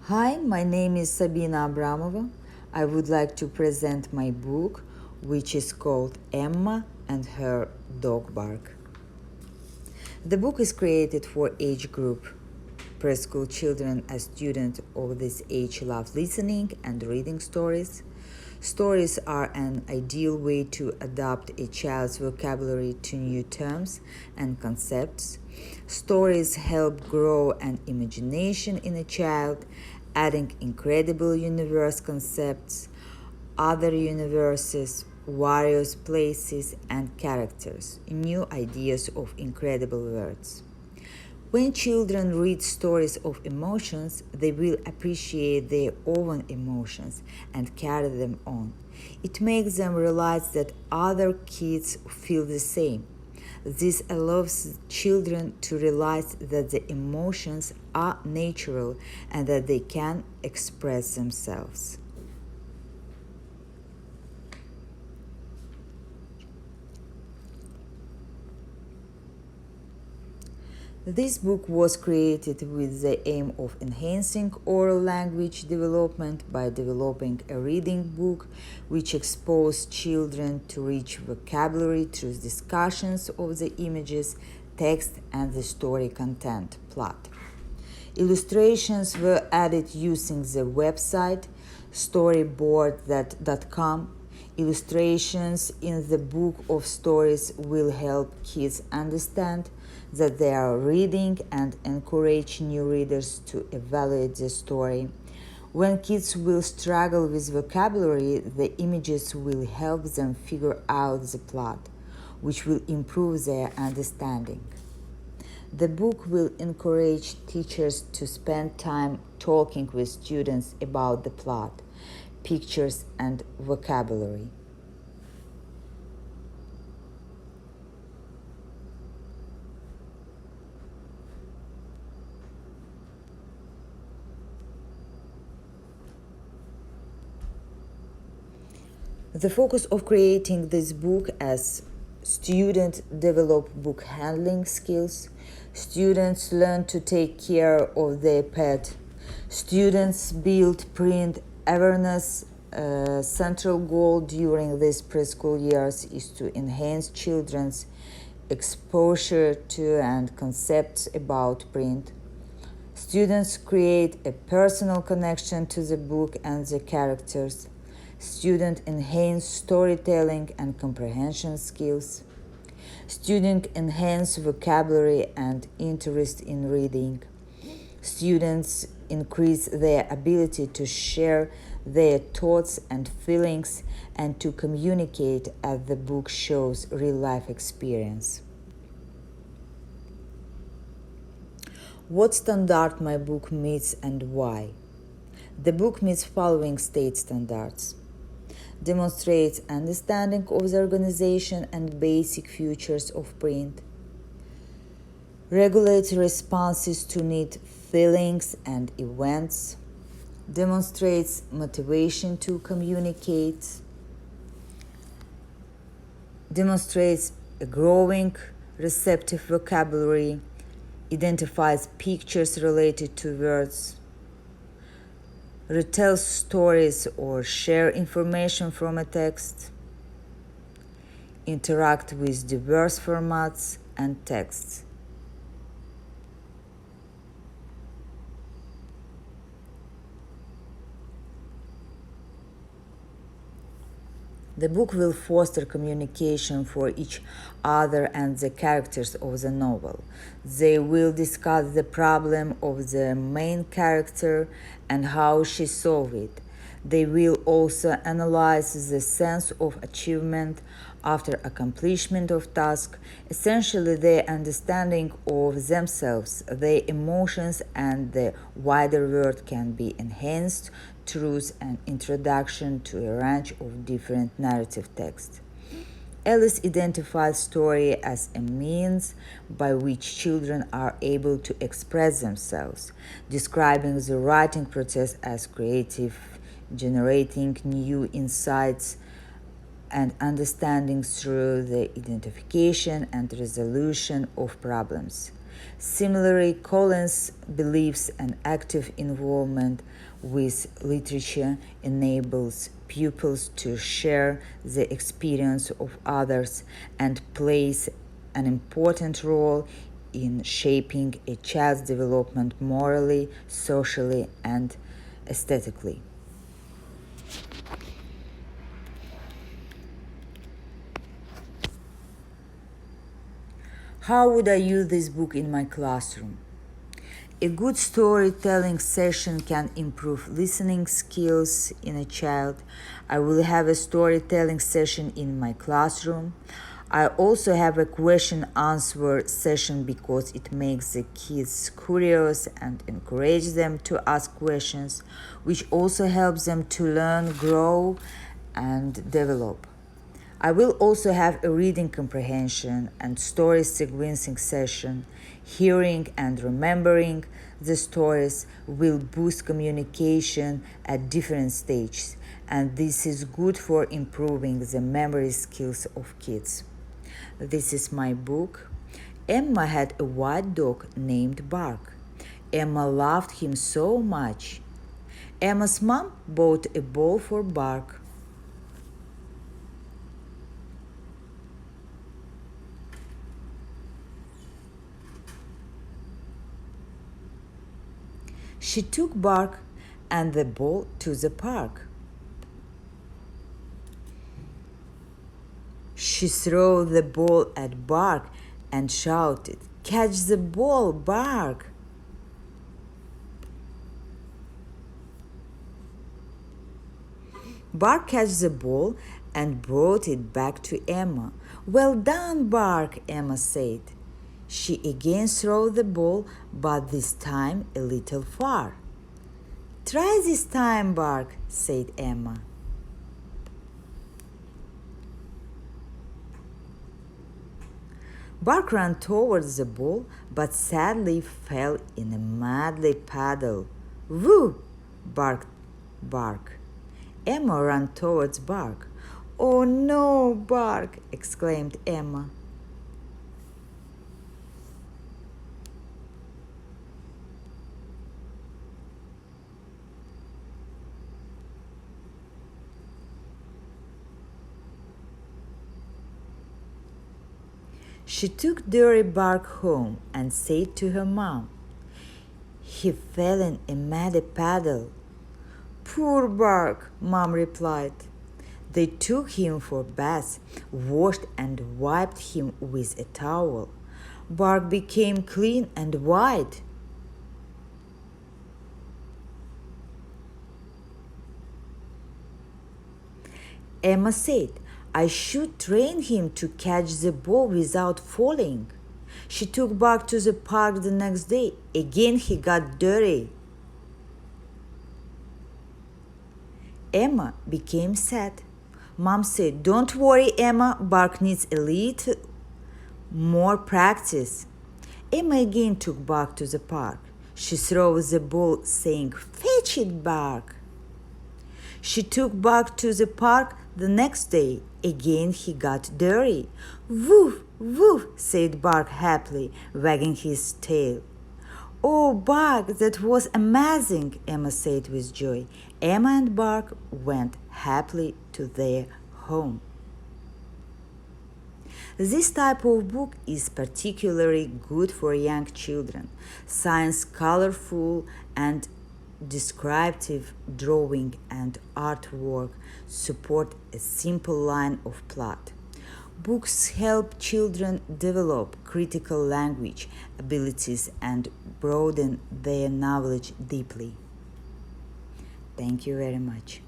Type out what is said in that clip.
Hi, my name is Sabina Abramova. I would like to present my book, which is called Emma and Her Dog Bark. The book is created for age group. Preschool children and students of this age love listening and reading stories. Stories are an ideal way to adapt a child's vocabulary to new terms and concepts. Stories help grow an imagination in a child, adding incredible universe concepts, other universes, various places, and characters, new ideas of incredible words. When children read stories of emotions, they will appreciate their own emotions and carry them on. It makes them realize that other kids feel the same. This allows children to realize that the emotions are natural and that they can express themselves. This book was created with the aim of enhancing oral language development by developing a reading book which exposes children to rich vocabulary through discussions of the images, text, and the story content plot. Illustrations were added using the website storyboard.com. Illustrations in the book of stories will help kids understand that they are reading and encourage new readers to evaluate the story. When kids will struggle with vocabulary, the images will help them figure out the plot, which will improve their understanding. The book will encourage teachers to spend time talking with students about the plot, pictures, and vocabulary. The focus of creating this book as students develop book handling skills, students learn to take care of their pet, students build print awareness. Central goal during these preschool years is to enhance children's exposure to and concepts about print. Students create a personal connection to the book and the characters. Students enhance storytelling and comprehension skills. Students enhance vocabulary and interest in reading. Students increase their ability to share their thoughts and feelings and to communicate as the book shows real-life experience. What standard my book meets and why? The book meets following state standards. Demonstrates understanding of the organization and basic features of print. Regulates responses to need, feelings, and events. Demonstrates motivation to communicate. Demonstrates a growing receptive vocabulary. Identifies pictures related to words. Retells stories or share information from a text. Interact with diverse formats and texts. The book will foster communication for each other and the characters of the novel. They will discuss the problem of the main character and how she solved it. They will also analyze the sense of achievement after accomplishment of task, essentially their understanding of themselves, their emotions, and the wider world can be enhanced through an introduction to a range of different narrative texts. Ellis identifies story as a means by which children are able to express themselves, describing the writing process as creative, generating new insights and understanding through the identification and resolution of problems. Similarly, Collins believes an active involvement with literature enables pupils to share the experience of others and plays an important role in shaping a child's development morally, socially, and aesthetically. How would I use this book in my classroom? A good storytelling session can improve listening skills in a child. I will have a storytelling session in my classroom. I also have a question answer session because it makes the kids curious and encourage them to ask questions, which also helps them to learn, grow, and develop. I will also have a reading comprehension and story sequencing session. Hearing and remembering the stories will boost communication at different stages, and this is good for improving the memory skills of kids. This is my book. Emma had a white dog named Bark. Emma loved him so much. Emma's mom bought a ball for Bark. She took Bark and the ball to the park. She threw the ball at Bark and shouted, "Catch the ball, Bark!" Bark caught the ball and brought it back to Emma. "Well done, Bark," Emma said. She again threw the ball, but this time a little far. "Try this time, Bark," said Emma. Bark ran towards the ball, but sadly fell in a madly paddle. "Woo!" barked Bark. Emma ran towards Bark. "Oh no, Bark!" exclaimed Emma. She took dirty Bark home and said to her mom, "He fell in a muddy puddle." "Poor Bark," Mom replied. They took him for baths, washed and wiped him with a towel. Bark became clean and white. Emma said, "I should train him to catch the ball without falling." She took Bark to the park the next day. Again he got dirty. Emma became sad. Mom said, "Don't worry, Emma. Bark needs a little more practice." Emma again took Bark to the park. She threw the ball, saying, "Fetch it, Bark." She took Bark to the park the next day. Again he got dirty. "Woof, woof," said Bark happily, wagging his tail. "Oh, Bark, that was amazing," Emma said with joy. Emma and Bark went happily to their home. This type of book is particularly good for young children. Science, colorful and descriptive drawing and artwork support a simple line of plot. Books help children develop critical language abilities and broaden their knowledge deeply. Thank you very much.